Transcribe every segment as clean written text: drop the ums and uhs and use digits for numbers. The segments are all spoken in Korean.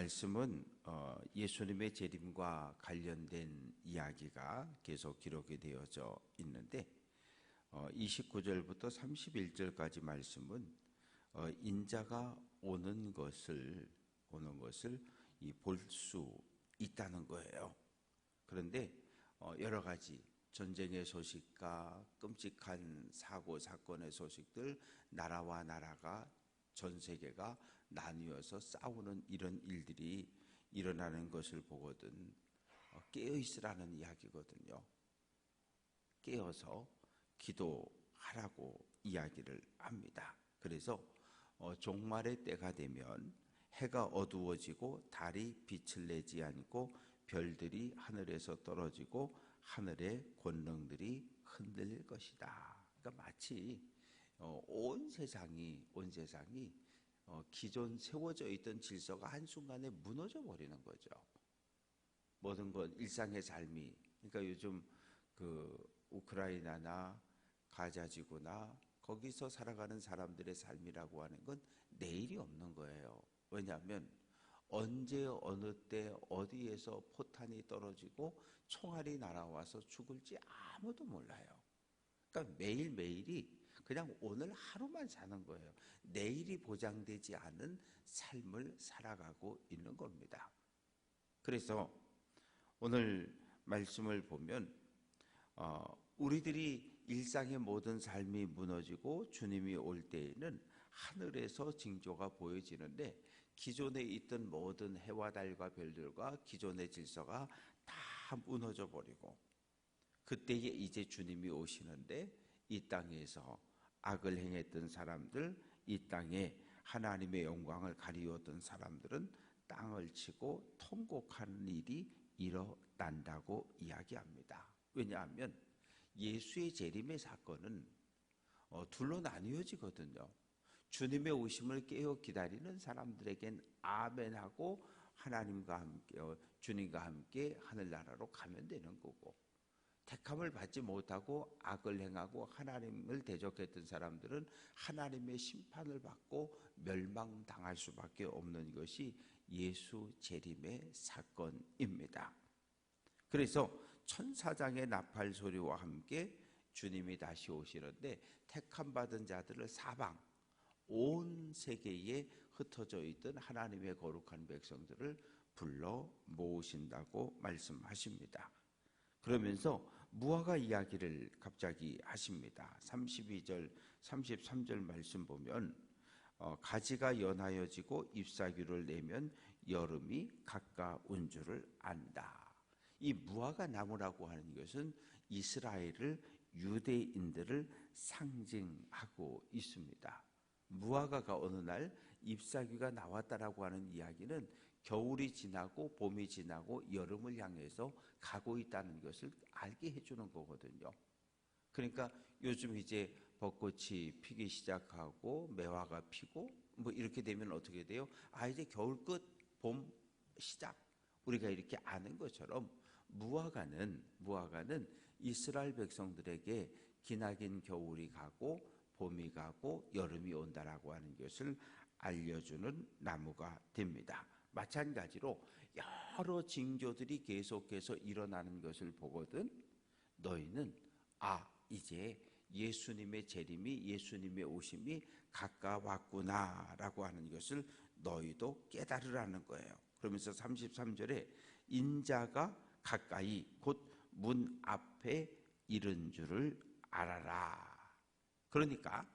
말씀은 예수님의 재림과 관련된 이야기가 계속 기록이 되어져 있는데 29절부터 31절까지 말씀은 인자가 오는 것을 볼 수 있다는 거예요. 그런데 여러 가지 전쟁의 소식과 끔찍한 사고 사건의 소식들, 나라와 나라가 전 세계가 나뉘어서 싸우는 이런 일들이 일어나는 것을 보거든 깨어 있으라는 이야기거든요. 깨어서 기도하라고 이야기를 합니다. 그래서 종말의 때가 되면 해가 어두워지고 달이 빛을 내지 않고 별들이 하늘에서 떨어지고 하늘의 권능들이 흔들릴 것이다. 그러니까 마치 온 세상이 기존 세워져 있던 질서가 한순간에 무너져 버리는 거죠. 모든 건 일상의 삶이, 그러니까 요즘 우크라이나나 가자지구나 거기서 살아가는 사람들의 삶이라고 하는 건 내일이 없는 거예요. 왜냐하면 언제 어느 때 어디에서 포탄이 떨어지고 총알이 날아와서 죽을지 아무도 몰라요. 그러니까 매일매일이 그냥 오늘 하루만 사는 거예요. 내일이 보장되지 않은 삶을 살아가고 있는 겁니다. 그래서 오늘 말씀을 보면 우리들이 일상의 모든 삶이 무너지고 주님이 올 때에는 하늘에서 징조가 보여지는데 기존에 있던 모든 해와 달과 별들과 기존의 질서가 다 무너져 버리고 그때에 이제 주님이 오시는데 이 땅에서 악을 행했던 사람들, 이 땅에 하나님의 영광을 가리웠던 사람들은 땅을 치고 통곡하는 일이 일어난다고 이야기합니다. 왜냐하면 예수의 재림의 사건은 둘로 나뉘어지거든요. 주님의 오심을 깨어 기다리는 사람들에겐 아멘하고 하나님과 함께 주님과 함께 하늘나라로 가면 되는 거고, 택함을 받지 못하고 악을 행하고 하나님을 대적했던 사람들은 하나님의 심판을 받고 멸망당할 수밖에 없는 것이 예수 재림의 사건입니다. 그래서 천사장의 나팔 소리와 함께 주님이 다시 오시는데 택함 받은 자들을 사방 온 세계에 흩어져 있던 하나님의 거룩한 백성들을 불러 모으신다고 말씀하십니다. 그러면서 무화과 이야기를 갑자기 하십니다. 32절, 33절 말씀 보면 가지가 연하여지고 잎사귀를 내면 여름이 가까운 줄을 안다. 이 무화과 나무라고 하는 것은 이스라엘을, 유대인들을 상징하고 있습니다. 무화과가 어느 날 잎사귀가 나왔다라고 하는 이야기는 겨울이 지나고 봄이 지나고 여름을 향해서 가고 있다는 것을 알게 해주는 거거든요. 그러니까 요즘 이제 벚꽃이 피기 시작하고 매화가 피고 뭐 이렇게 되면 어떻게 돼요? 이제 겨울 끝, 봄 시작, 우리가 이렇게 아는 것처럼 무화과는 이스라엘 백성들에게 기나긴 겨울이 가고 봄이 가고 여름이 온다라고 하는 것을 알려주는 나무가 됩니다. 마찬가지로 여러 징조들이 계속해서 일어나는 것을 보거든 너희는 이제 예수님의 재림이, 예수님의 오심이 가까웠구나라고 하는 것을 너희도 깨달으라는 거예요. 그러면서 33절에 인자가 가까이 곧 문 앞에 이른 줄을 알아라. 그러니까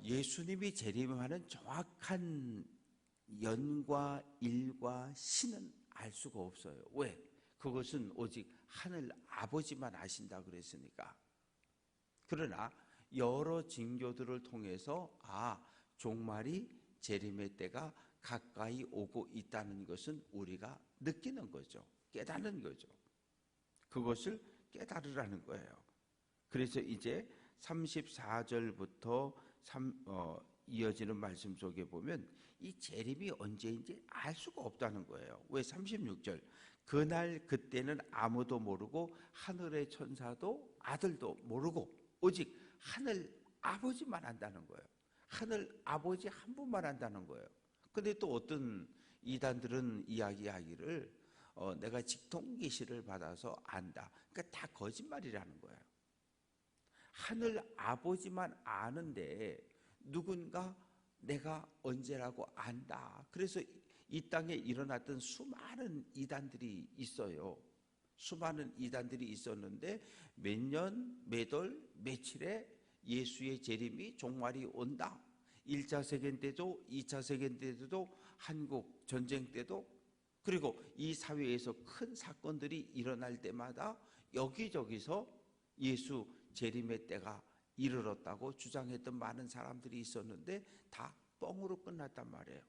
예수님이 재림하는 정확한 연과 일과 시는 알 수가 없어요. 왜? 그것은 오직 하늘 아버지만 아신다 그랬으니까. 그러나 여러 징조들을 통해서 종말이 재림의 때가 가까이 오고 있다는 것은 우리가 느끼는 거죠. 깨닫는 거죠. 그것을 깨달으라는 거예요. 그래서 이제 34절부터 이어지는 말씀 속에 보면 이 재림이 언제인지 알 수가 없다는 거예요. 왜? 36절 그날 그때는 아무도 모르고 하늘의 천사도 아들도 모르고 오직 하늘 아버지만 안다는 거예요. 하늘 아버지 한 분만 안다는 거예요. 근데 또 어떤 이단들은 이야기하기를 내가 직통계시를 받아서 안다. 그러니까 다 거짓말이라는 거예요. 하늘 아버지만 아는데 누군가 내가 언제라고 안다. 그래서 이 땅에 일어났던 수많은 이단들이 있어요. 수많은 이단들이 있었는데 몇 년, 몇 월, 며칠에 예수의 재림이 종말이 온다. 1차 세계 때도 2차 세계 때도 한국 전쟁 때도 그리고 이 사회에서 큰 사건들이 일어날 때마다 여기저기서 예수 재림의 때가 이르렀다고 주장했던 많은 사람들이 있었는데 다 뻥으로 끝났단 말이에요.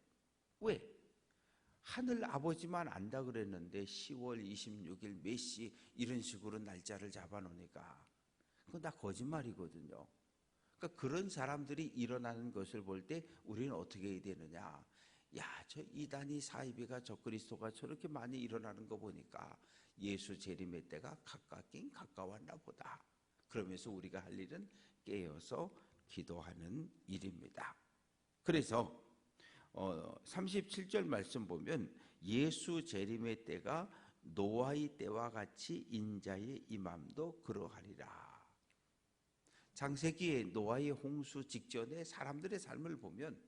왜? 하늘 아버지만 안다 그랬는데 10월 26일 몇 시 이런 식으로 날짜를 잡아놓으니까 그건 다 거짓말이거든요. 그러니까 그런 사람들이 일어나는 것을 볼 때 우리는 어떻게 해야 되느냐. 야, 저 이단이 사이비가 적그리스도가 저렇게 많이 일어나는 거 보니까 예수 재림의 때가 가깝긴 가까웠나 보다. 그러면서 우리가 할 일은 깨어서 기도하는 일입니다. 그래서 37절 말씀 보면 예수 재림의 때가 노아의 때와 같이 인자의 임함도 그러하리라. 창세기에 노아의 홍수 직전에 사람들의 삶을 보면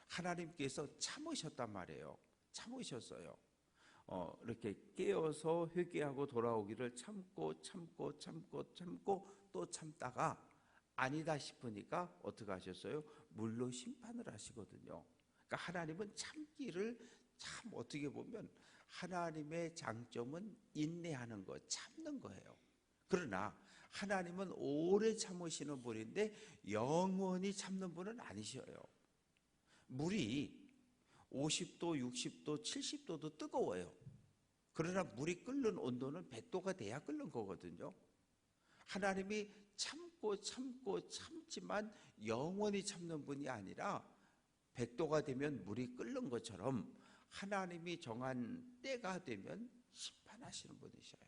하나님께서 참으셨단 말이에요. 참으셨어요. 이렇게 깨어서 회개하고 돌아오기를 참고 또 참다가 아니다 싶으니까 어떻게 하셨어요? 물로 심판을 하시거든요. 그러니까 하나님은 참기를 참 어떻게 보면 하나님의 장점은 인내하는 거, 참는 거예요. 그러나 하나님은 오래 참으시는 분인데 영원히 참는 분은 아니셔요. 물이 50도, 60도, 70도도 뜨거워요. 그러나 물이 끓는 온도는 100도가 돼야 끓는 거거든요. 하나님이 참지만 영원히 참는 분이 아니라 100도가 되면 물이 끓는 것처럼 하나님이 정한 때가 되면 심판하시는 분이셔요.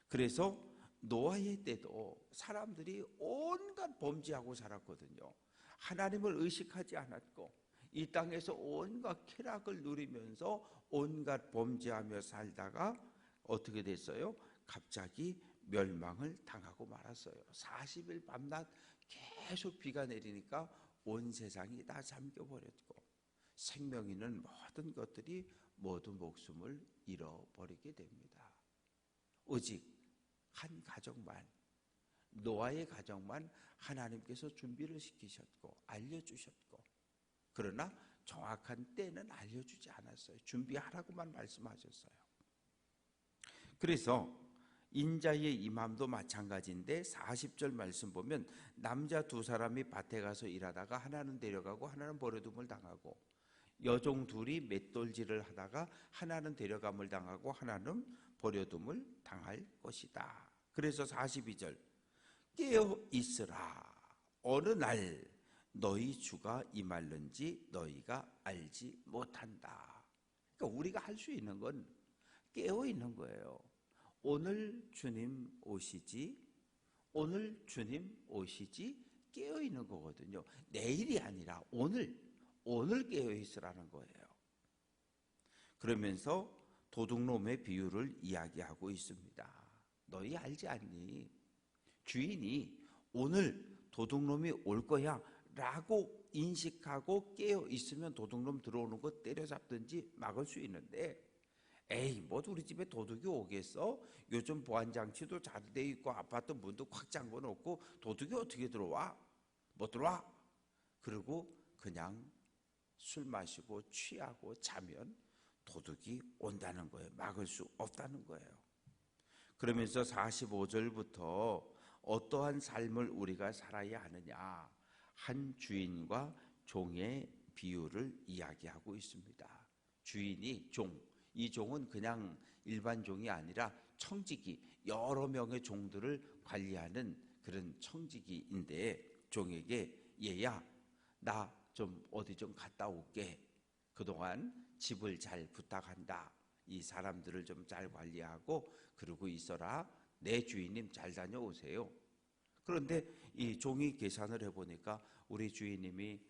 그래서 노아의 때도 사람들이 온갖 범죄하고 살았거든요. 하나님을 의식하지 않았고 이 땅에서 온갖 쾌락을 누리면서 온갖 범죄하며 살다가 어떻게 됐어요? 갑자기 멸망을 당하고 말았어요. 40일 밤낮 계속 비가 내리니까 온 세상이 다 잠겨버렸고 생명 있는 모든 것들이 모두 목숨을 잃어버리게 됩니다. 오직 한 가정만, 노아의 가정만 하나님께서 준비를 시키셨고 알려주셨고 그러나 정확한 때는 알려주지 않았어요. 준비하라고만 말씀하셨어요. 그래서 인자의 임함도 마찬가지인데 40절 말씀 보면 남자 두 사람이 밭에 가서 일하다가 하나는 데려가고 하나는 버려둠을 당하고 여종 둘이 맷돌질을 하다가 하나는 데려감을 당하고 하나는 버려둠을 당할 것이다. 그래서 42절 깨어 있으라. 어느 날 너희 주가 임할는지 너희가 알지 못한다. 그러니까 우리가 할 수 있는 건 깨어 있는 거예요. 오늘 주님 오시지, 오늘 주님 오시지 깨어 있는 거거든요. 내일이 아니라 오늘 깨어 있으라는 거예요. 그러면서 도둑놈의 비유를 이야기하고 있습니다. 너희 알지 않니? 주인이 오늘 도둑놈이 올 거야 라고 인식하고 깨어 있으면 도둑놈 들어오는 거 때려잡든지 막을 수 있는데 에이 뭐 우리 집에 도둑이 오겠어? 요즘 보안장치도 잘 돼 있고 아파트 문도 꽉 잠궈 놓고 도둑이 어떻게 들어와? 못 들어와? 그리고 그냥 술 마시고 취하고 자면 도둑이 온다는 거예요. 막을 수 없다는 거예요. 그러면서 45절부터 어떠한 삶을 우리가 살아야 하느냐, 한 주인과 종의 비유를 이야기하고 있습니다. 주인이 종, 이 종은 그냥 일반 종이 아니라 청지기, 여러 명의 종들을 관리하는 그런 청지기인데 종에게 얘야 나 좀 어디 좀 갔다 올게. 그동안 집을 잘 부탁한다. 이 사람들을 좀 잘 관리하고 그러고 있어라. 내 주인님 잘 다녀오세요. 그런데 이 종이 계산을 해보니까 우리 주인님이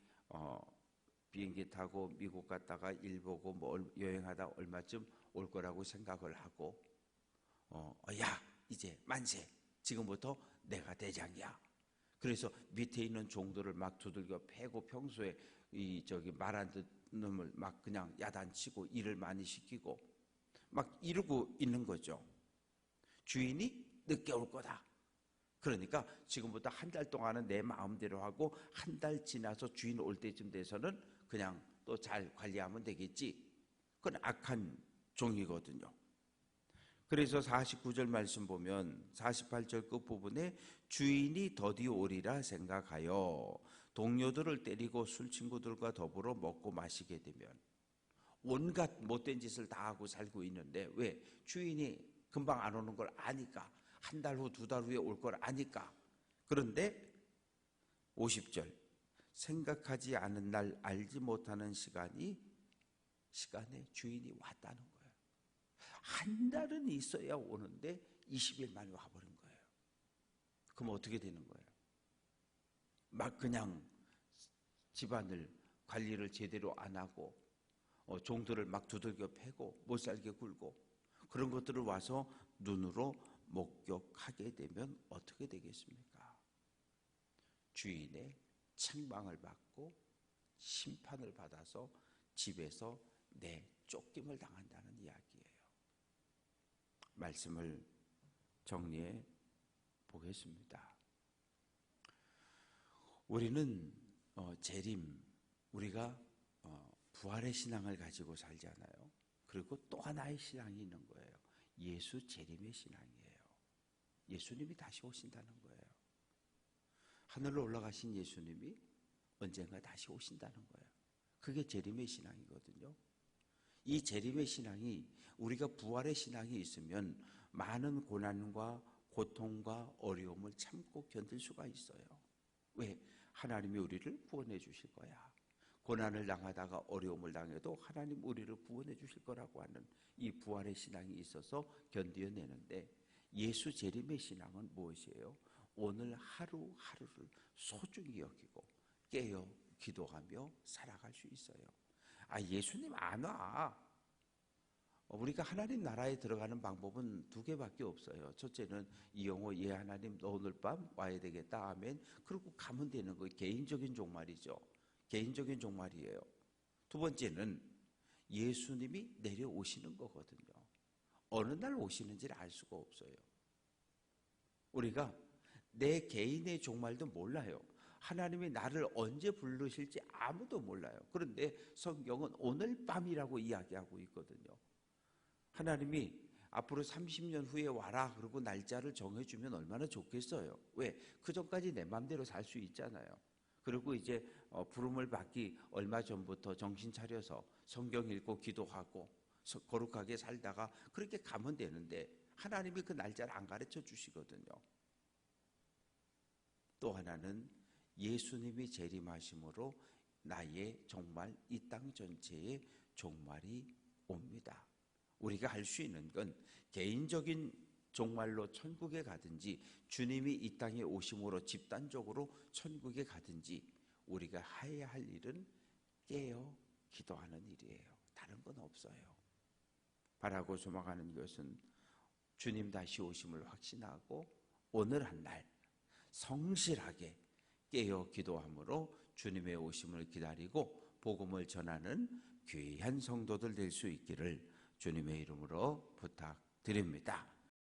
비행기 타고 미국 갔다가 일 보고 뭐 여행하다 얼마쯤 올 거라고 생각을 하고 야 이제 만세, 지금부터 내가 대장이야. 그래서 밑에 있는 종들을 막 두들겨 패고 평소에 말 안 듣는 놈을 막 그냥 야단치고 일을 많이 시키고 막 이러고 있는 거죠. 주인이 늦게 올 거다. 그러니까 지금부터 한 달 동안은 내 마음대로 하고 한 달 지나서 주인 올 때쯤 돼서는 그냥 또 잘 관리하면 되겠지. 그건 악한 종이거든요. 그래서 49절 말씀 보면 48절 끝부분에 주인이 더디 오리라 생각하여 동료들을 때리고 술 친구들과 더불어 먹고 마시게 되면, 온갖 못된 짓을 다 하고 살고 있는데, 왜? 주인이 금방 안 오는 걸 아니까, 한 달 후, 두 달 후에 올 걸 아니까. 그런데 50절, 생각하지 않은 날, 알지 못하는 시간에 주인이 왔다는 거예요. 한 달은 있어야 오는데 20일 만에 와버린 거예요. 그럼 어떻게 되는 거예요? 막 그냥 집안을 관리를 제대로 안 하고 종들을 막 두들겨 패고 못살게 굴고 그런 것들을 와서 눈으로 목격하게 되면 어떻게 되겠습니까? 주인의 책망을 받고 심판을 받아서 집에서 쫓김을 당한다는 이야기예요. 말씀을 정리해 보겠습니다. 우리는 재림, 우리가 부활의 신앙을 가지고 살잖아요. 그리고 또 하나의 신앙이 있는 거예요. 예수 재림의 신앙이에요. 예수님이 다시 오신다는 거예요. 하늘로 올라가신 예수님이 언젠가 다시 오신다는 거예요. 그게 재림의 신앙이거든요. 이 재림의 신앙이, 우리가 부활의 신앙이 있으면 많은 고난과 고통과 어려움을 참고 견딜 수가 있어요. 왜? 하나님이 우리를 구원해 주실 거야. 고난을 당하다가 어려움을 당해도 하나님 우리를 구원해 주실 거라고 하는 이 부활의 신앙이 있어서 견뎌내는데, 예수 재림의 신앙은 무엇이에요? 오늘 하루하루를 소중히 여기고 깨어 기도하며 살아갈 수 있어요. 예수님 안 와. 우리가 하나님 나라에 들어가는 방법은 두 개밖에 없어요. 첫째는 이영호 예 하나님 너 오늘 밤 와야 되겠다 아멘. 그러고 가면 되는 거예요. 개인적인 종말이죠. 개인적인 종말이에요. 두 번째는 예수님이 내려오시는 거거든요. 어느 날 오시는지를 알 수가 없어요. 우리가 내 개인의 종말도 몰라요. 하나님이 나를 언제 부르실지 아무도 몰라요. 그런데 성경은 오늘 밤이라고 이야기하고 있거든요. 하나님이 앞으로 30년 후에 와라 그러고 날짜를 정해주면 얼마나 좋겠어요. 왜? 그 전까지 내 마음대로 살 수 있잖아요. 그리고 이제 부름을 받기 얼마 전부터 정신 차려서 성경 읽고 기도하고 거룩하게 살다가 그렇게 가면 되는데, 하나님이 그 날짜를 안 가르쳐 주시거든요. 또 하나는 예수님이 재림하심으로 나의 종말, 이 땅 전체의 종말이 옵니다. 우리가 할 수 있는 건 개인적인 종말로 천국에 가든지 주님이 이 땅에 오심으로 집단적으로 천국에 가든지, 우리가 해야 할 일은 깨어 기도하는 일이에요. 다른 건 없어요. 바라고 소망하는 것은 주님 다시 오심을 확신하고 오늘 한 날 성실하게 깨어 기도함으로 주님의 오심을 기다리고 복음을 전하는 귀한 성도들 될 수 있기를 주님의 이름으로 부탁드립니다.